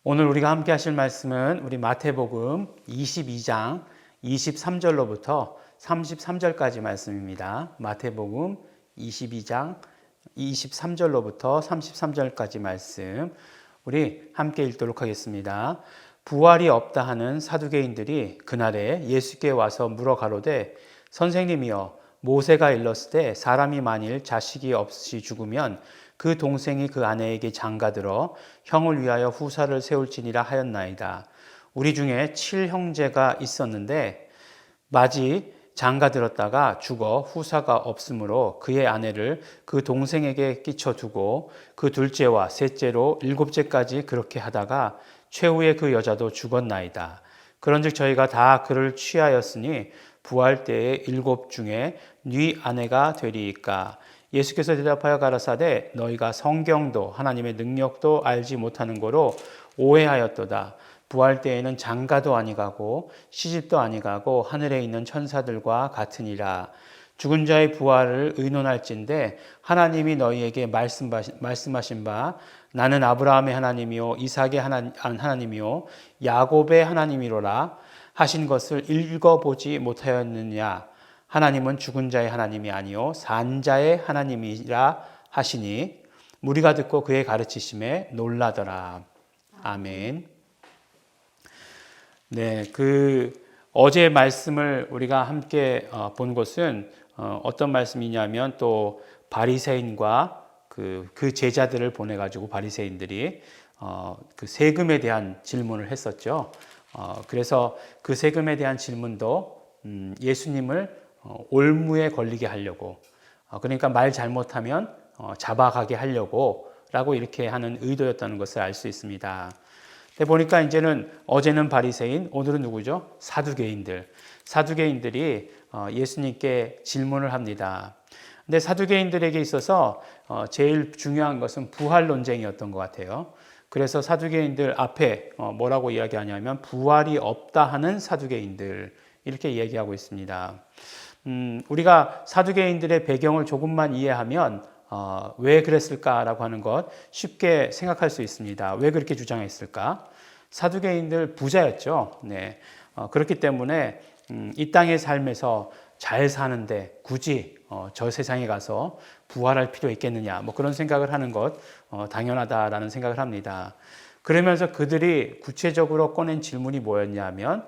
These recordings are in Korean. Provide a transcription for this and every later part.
오늘 우리가 함께 하실 말씀은 우리 마태복음 22장 23절로부터 33절까지 말씀입니다. 마태복음 22장 23절로부터 33절까지 말씀 우리 함께 읽도록 하겠습니다. 부활이 없다 하는 사두개인들이 그날에 예수께 와서 물어 가로되 선생님이여 모세가 일렀을 때 사람이 만일 자식이 없이 죽으면 그 동생이 그 아내에게 장가들어 형을 위하여 후사를 세울지니라 하였나이다. 우리 중에 7형제가 있었는데 마지 장가들었다가 죽어 후사가 없으므로 그의 아내를 그 동생에게 끼쳐두고 그 둘째와 셋째로 일곱째까지 그렇게 하다가 최후에 그 여자도 죽었나이다. 그런즉 저희가 다 그를 취하였으니 부활 때에 일곱 중에 네 아내가 되리이까. 예수께서 대답하여 가라사대 너희가 성경도 하나님의 능력도 알지 못하는 거로 오해하였도다. 부활 때에는 장가도 아니가고 시집도 아니가고 하늘에 있는 천사들과 같으니라. 죽은 자의 부활을 의논할진대 하나님이 너희에게 말씀하신 바 나는 아브라함의 하나님이요 이삭의 하나님이요 야곱의 하나님이로라 하신 것을 읽어보지 못하였느냐. 하나님은 죽은 자의 하나님이 아니요 산 자의 하나님이라 하시니 무리가 듣고 그의 가르치심에 놀라더라. 아멘. 네, 어제 말씀을 우리가 함께 본 것은 어떤 말씀이냐면 또 바리새인과 그 제자들을 보내 가지고 바리새인들이 그 세금에 대한 질문을 했었죠. 그래서 그 세금에 대한 질문도 예수님을 올무에 걸리게 하려고, 그러니까 말 잘못하면 잡아가게 하려고 라고 이렇게 하는 의도였다는 것을 알 수 있습니다. 근데 보니까 이제는 어제는 바리새인, 오늘은 누구죠? 사두개인들이 예수님께 질문을 합니다. 근데 사두개인들에게 있어서 제일 중요한 것은 부활 논쟁이었던 것 같아요. 그래서 사두개인들 앞에 뭐라고 이야기하냐면 부활이 없다 하는 사두개인들 이렇게 얘기하고 있습니다. 우리가 사두개인들의 배경을 조금만 이해하면 왜 그랬을까라고 하는 것 쉽게 생각할 수 있습니다. 왜 그렇게 주장했을까? 사두개인들 부자였죠. 네. 그렇기 때문에 이 땅의 삶에서 잘 사는데 굳이 저 세상에 가서 부활할 필요 있겠느냐 뭐 그런 생각을 하는 것 당연하다라는 생각을 합니다. 그러면서 그들이 구체적으로 꺼낸 질문이 뭐였냐면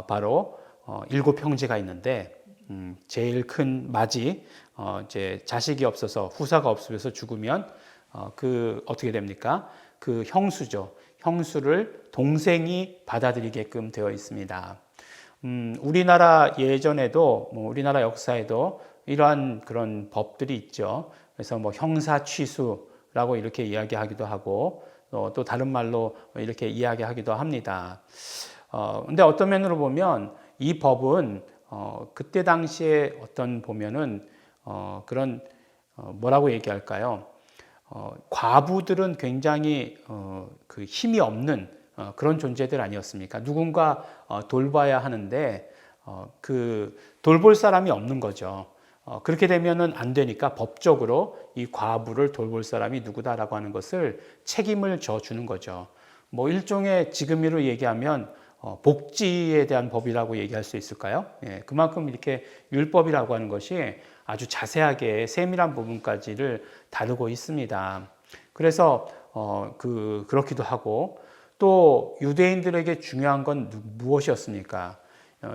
바로 일곱 형제가 있는데 제일 큰 마지 이제 자식이 없어서 후사가 없어서 죽으면 어떻게 됩니까? 그 형수죠. 형수를 동생이 받아들이게끔 되어 있습니다. 우리나라 예전에도 우리나라 역사에도 이러한 그런 법들이 있죠. 그래서 뭐 형사 취수라고 이렇게 이야기하기도 하고 또 다른 말로 이렇게 이야기하기도 합니다. 근데 어떤 면으로 보면 이 법은 그때 당시에 보면은 그런 뭐라고 얘기할까요? 과부들은 굉장히 그 힘이 없는 그런 존재들 아니었습니까? 누군가 돌봐야 하는데 돌볼 사람이 없는 거죠. 그렇게 되면은 안 되니까 법적으로 이 과부를 돌볼 사람이 누구다라고 하는 것을 책임을 져주는 거죠. 뭐 일종의 지금으로 얘기하면 복지에 대한 법이라고 얘기할 수 있을까요? 예, 그만큼 이렇게 율법이라고 하는 것이 아주 자세하게 세밀한 부분까지를 다루고 있습니다. 그래서 그렇기도 하고 또 유대인들에게 중요한 건 무엇이었습니까?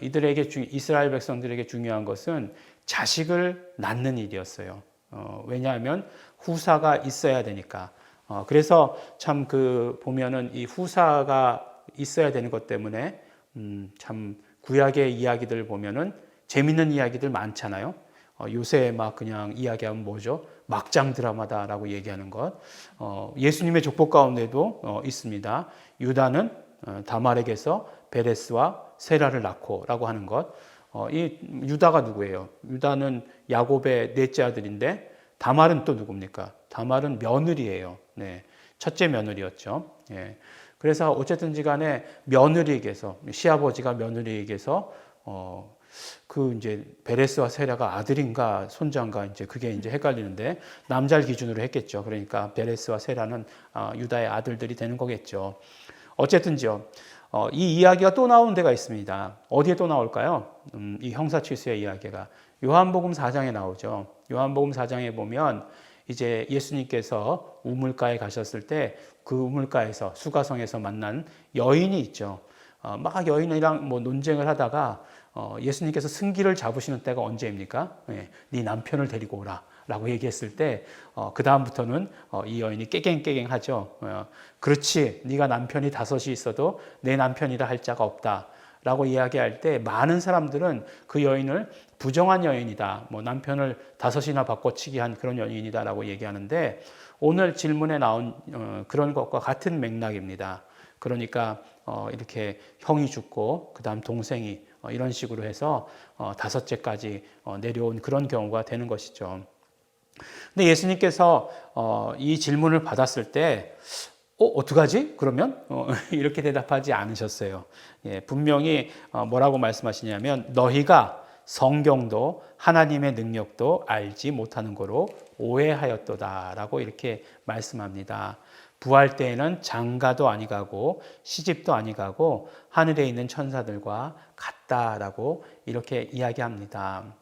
이스라엘 백성들에게 중요한 것은 자식을 낳는 일이었어요. 왜냐하면 후사가 있어야 되니까. 그래서 참 보면은 이 후사가 있어야 되는 것 때문에 참 구약의 이야기들 보면은 재밌는 이야기들 많잖아요. 요새 막 그냥 이야기하면 뭐죠? 막장 드라마다라고 얘기하는 것. 예수님의 족보 가운데도 있습니다. 유다는 다말에게서 베레스와 세라를 낳고라고 하는 것. 이 유다가 누구예요? 유다는 야곱의 넷째 아들인데 다말은 또 누굽니까? 다말은 며느리예요. 네, 첫째 며느리였죠. 예. 그래서 어쨌든지 간에 며느리에게서 시아버지가 며느리에게서 이제 베레스와 세라가 아들인가 손자인가 이제 그게 이제 헷갈리는데 남자를 기준으로 했겠죠. 그러니까 베레스와 세라는 유다의 아들들이 되는 거겠죠. 어쨌든지요. 이 이야기가 또 나오는 데가 있습니다. 어디에 또 나올까요? 이 형사칠수의 이야기가 요한복음 4장에 나오죠. 요한복음 4장에 보면 이제 예수님께서 우물가에 가셨을 때 그 우물가에서 수가성에서 만난 여인이 있죠. 막 여인이랑 뭐 논쟁을 하다가 예수님께서 승기를 잡으시는 때가 언제입니까? 네 남편을 데리고 오라 라고 얘기했을 때 그 다음부터는 이 여인이 깨갱깨갱하죠. 그렇지, 네가 남편이 5이 있어도 내 남편이라 할 자가 없다 라고 이야기할 때 많은 사람들은 그 여인을 부정한 여인이다, 뭐 남편을 5이나 바꿔치기 한 그런 여인이다 라고 얘기하는데, 오늘 질문에 나온 그런 것과 같은 맥락입니다. 그러니까 이렇게 형이 죽고 그 다음 동생이 이런 식으로 해서 5째까지 내려온 그런 경우가 되는 것이죠. 근데 예수님께서 이 질문을 받았을 때 어떡하지? 그러면 이렇게 대답하지 않으셨어요. 분명히 뭐라고 말씀하시냐면 너희가 성경도 하나님의 능력도 알지 못하는 거로 오해하였도다라고 이렇게 말씀합니다. 부활 때에는 장가도 아니가고 시집도 아니가고 하늘에 있는 천사들과 같다라고 이렇게 이야기합니다.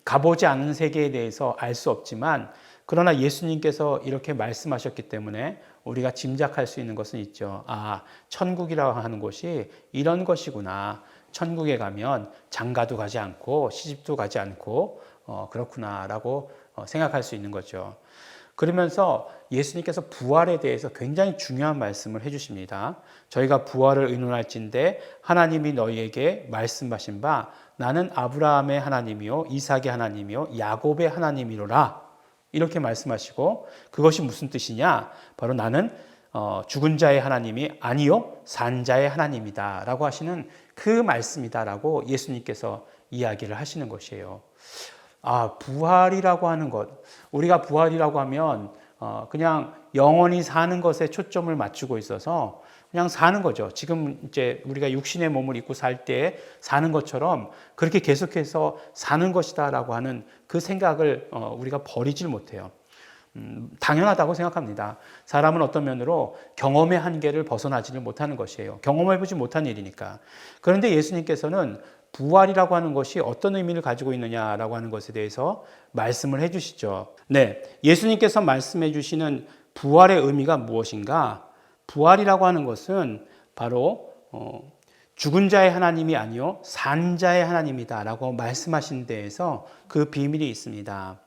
가보지 않은 세계에 대해서 알 수 없지만, 그러나 예수님께서 이렇게 말씀하셨기 때문에 우리가 짐작할 수 있는 것은 있죠. 천국이라고 하는 곳이 이런 것이구나. 천국에 가면 장가도 가지 않고 시집도 가지 않고 그렇구나라고 생각할 수 있는 거죠. 그러면서 예수님께서 부활에 대해서 굉장히 중요한 말씀을 해주십니다. 저희가 부활을 의논할진대 하나님이 너희에게 말씀하신 바 나는 아브라함의 하나님이요 이삭의 하나님이요 야곱의 하나님이로라, 이렇게 말씀하시고, 그것이 무슨 뜻이냐? 바로 나는 죽은 자의 하나님이 아니요 산 자의 하나님이다 라고 하시는 그 말씀이다라고 예수님께서 이야기를 하시는 것이에요. 부활이라고 하는 것, 우리가 부활이라고 하면 그냥 영원히 사는 것에 초점을 맞추고 있어서 그냥 사는 거죠. 지금 이제 우리가 육신의 몸을 입고 살 때 사는 것처럼 그렇게 계속해서 사는 것이다라고 하는 그 생각을 우리가 버리질 못해요. 당연하다고 생각합니다. 사람은 어떤 면으로 경험의 한계를 벗어나지를 못하는 것이에요. 경험해보지 못한 일이니까. 그런데 예수님께서는 부활이라고 하는 것이 어떤 의미를 가지고 있느냐라고 하는 것에 대해서 말씀을 해주시죠. 네, 예수님께서 말씀해 주시는 부활의 의미가 무엇인가? 부활이라고 하는 것은 바로 죽은 자의 하나님이 아니요 산 자의 하나님이다 라고 말씀하신 데에서 그 비밀이 있습니다.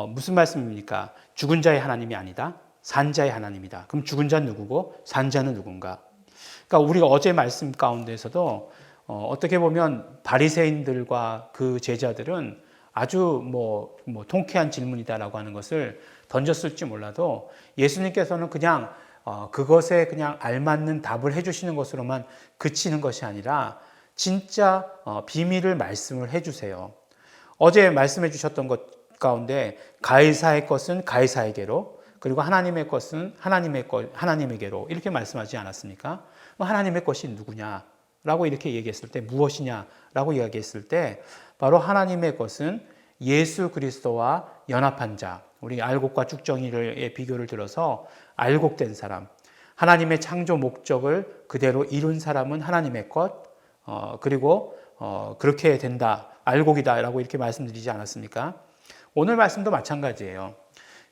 무슨 말씀입니까? 죽은 자의 하나님이 아니다, 산 자의 하나님이다. 그럼 죽은 자는 누구고 산 자는 누군가? 그러니까 우리가 어제 말씀 가운데서도 어떻게 보면 바리새인들과 그 제자들은 아주 통쾌한 질문이다라고 하는 것을 던졌을지 몰라도 예수님께서는 그냥 그것에 그냥 알맞는 답을 해주시는 것으로만 그치는 것이 아니라 진짜 비밀을 말씀을 해주세요. 어제 말씀해 주셨던 것 가운데 가이사의 것은 가이사에게로, 그리고 하나님의 것은 하나님에게로 이렇게 말씀하지 않았습니까? 하나님의 것이 누구냐? 라고 이렇게 얘기했을 때 무엇이냐라고 이야기했을 때 바로 하나님의 것은 예수 그리스도와 연합한 자, 우리 알곡과 쭉정이의 비교를 들어서 알곡된 사람, 하나님의 창조 목적을 그대로 이룬 사람은 하나님의 것, 그리고 그렇게 된다, 알곡이다라고 이렇게 말씀드리지 않았습니까? 오늘 말씀도 마찬가지예요.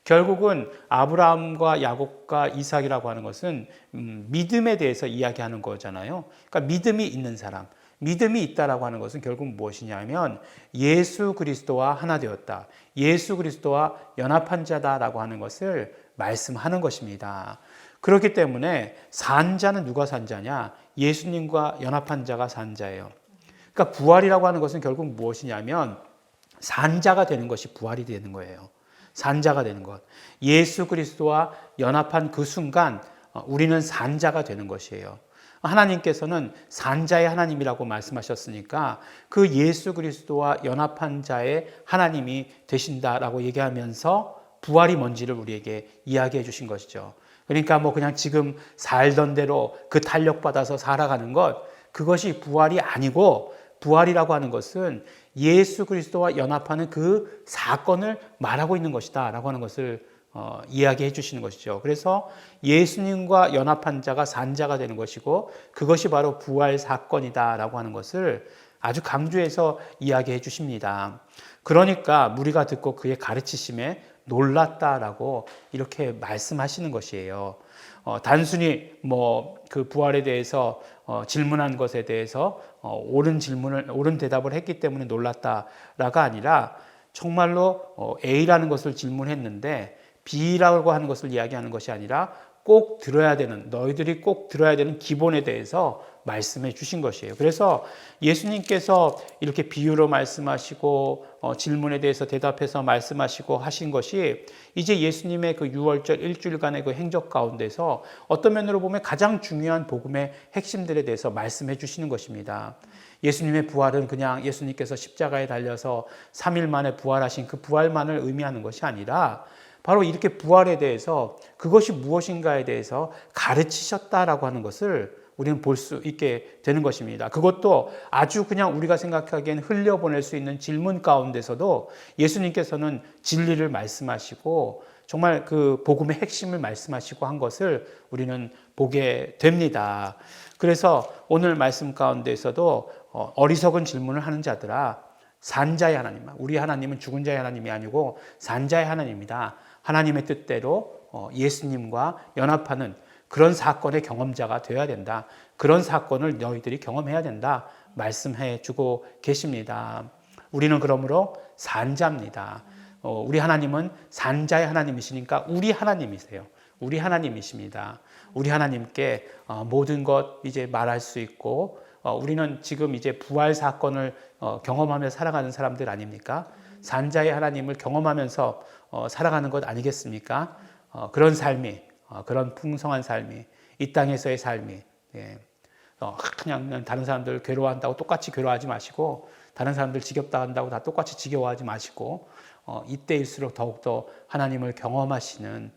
결국은 아브라함과 야곱과 이삭이라고 하는 것은 믿음에 대해서 이야기하는 거잖아요. 그러니까 믿음이 있는 사람, 믿음이 있다라고 하는 것은 결국 무엇이냐면 예수 그리스도와 하나 되었다, 예수 그리스도와 연합한 자다라고 하는 것을 말씀하는 것입니다. 그렇기 때문에 산 자는 누가 산 자냐? 예수님과 연합한 자가 산 자예요. 그러니까 부활이라고 하는 것은 결국 무엇이냐면 산자가 되는 것이 부활이 되는 거예요. 산자가 되는 것. 예수 그리스도와 연합한 그 순간 우리는 산자가 되는 것이에요. 하나님께서는 산자의 하나님이라고 말씀하셨으니까 그 예수 그리스도와 연합한 자의 하나님이 되신다라고 얘기하면서 부활이 뭔지를 우리에게 이야기해 주신 것이죠. 그러니까 그냥 지금 살던 대로 그 탄력받아서 살아가는 것, 그것이 부활이 아니고, 부활이라고 하는 것은 예수 그리스도와 연합하는 그 사건을 말하고 있는 것이다 라고 하는 것을 이야기해 주시는 것이죠. 그래서 예수님과 연합한 자가 산 자가 되는 것이고 그것이 바로 부활 사건이다라고 하는 것을 아주 강조해서 이야기해 주십니다. 그러니까 무리가 듣고 그의 가르치심에 놀랐다라고 이렇게 말씀하시는 것이에요. 단순히 그 부활에 대해서 질문한 것에 대해서 옳은 대답을 했기 때문에 놀랐다라가 아니라 정말로 A라는 것을 질문했는데 B라고 하는 것을 이야기하는 것이 아니라 꼭 들어야 되는, 너희들이 꼭 들어야 되는 기본에 대해서 말씀해 주신 것이에요. 그래서 예수님께서 이렇게 비유로 말씀하시고 질문에 대해서 대답해서 말씀하시고 하신 것이 이제 예수님의 그 6월절 일주일간의 그 행적 가운데서 어떤 면으로 보면 가장 중요한 복음의 핵심들에 대해서 말씀해 주시는 것입니다. 예수님의 부활은 그냥 예수님께서 십자가에 달려서 3일 만에 부활하신 그 부활만을 의미하는 것이 아니라 바로 이렇게 부활에 대해서 그것이 무엇인가에 대해서 가르치셨다라고 하는 것을 우리는 볼 수 있게 되는 것입니다. 그것도 아주 그냥 우리가 생각하기엔 흘려보낼 수 있는 질문 가운데서도 예수님께서는 진리를 말씀하시고 정말 그 복음의 핵심을 말씀하시고 한 것을 우리는 보게 됩니다. 그래서 오늘 말씀 가운데서도 어리석은 질문을 하는 자들아, 산자의 하나님, 우리 하나님은 죽은 자의 하나님이 아니고 산자의 하나님이다. 하나님의 뜻대로 예수님과 연합하는 그런 사건의 경험자가 되어야 된다. 그런 사건을 너희들이 경험해야 된다. 말씀해 주고 계십니다. 우리는 그러므로 산자입니다. 우리 하나님은 산자의 하나님이시니까 우리 하나님이세요. 우리 하나님이십니다. 우리 하나님께 모든 것 이제 말할 수 있고 우리는 지금 이제 부활 사건을 경험하며 살아가는 사람들 아닙니까? 산자의 하나님을 경험하면서 살아가는 것 아니겠습니까? 그런 삶이, 그런 풍성한 삶이, 이 땅에서의 삶이, 그냥 다른 사람들 괴로워한다고 똑같이 괴로워하지 마시고, 다른 사람들 지겹다 한다고 다 똑같이 지겨워하지 마시고, 이때일수록 더욱더 하나님을 경험하시는,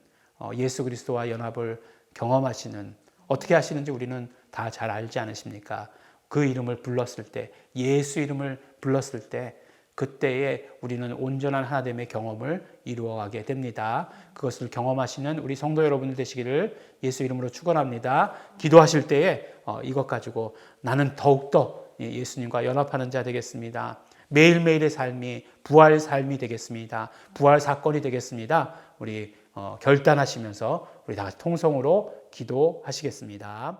예수 그리스도와 연합을 경험하시는, 어떻게 하시는지 우리는 다 잘 알지 않으십니까? 그 이름을 불렀을 때, 예수 이름을 불렀을 때, 그때에 우리는 온전한 하나됨의 경험을 이루어가게 됩니다. 그것을 경험하시는 우리 성도 여러분들 되시기를 예수 이름으로 축원합니다. 기도하실 때에 이것 가지고 나는 더욱더 예수님과 연합하는 자 되겠습니다. 매일매일의 삶이 부활 삶이 되겠습니다. 부활 사건이 되겠습니다. 우리 결단하시면서 우리 다 같이 통성으로 기도하시겠습니다.